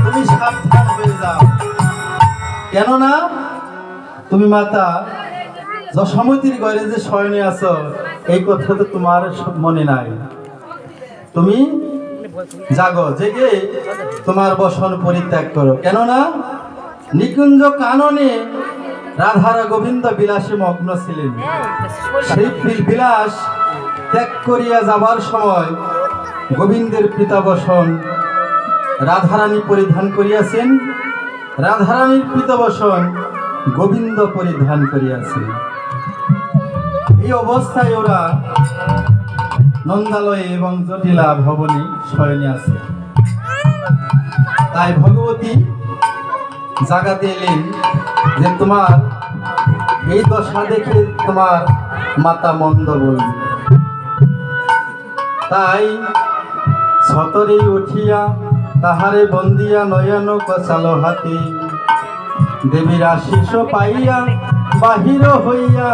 তুমি সাবধান হয়ে যাও, কেননা তুমি মাতা যশোমতীর ঘরে যে শয়নে আছো এই কথা তো তোমার মনে নাই। তুমি জাগো, জেগে তোমার বসন পরিত্যাগ করো, কেননা নিকুঞ্জ কাননে রাধারা গোবিন্দ বিলাসে মগ্ন ছিলেন। সেই বিলাস ত্যাগ করিয়া যাবার সময় গোবিন্দের পীতাবসন রাধারানী পরিধান করিয়াছেন, রাধারানীর পীতাবসন গোবিন্দ পরিধান করিয়াছেন। এই অবস্থায় ওরা নন্দালয়ে এবং জটিলা ভবনে শয়নে আছে। তাই ভগবতী জাগাতে এলেন যে তোমার এই দশা দেখে তোমার মাতা মন্দ বলবে। তাই ছতরে উঠিয়া তাহারে বন্দিয়া নয়ন কচালো হাতে দেবীর আশিস পাইয়া বাহির হইয়া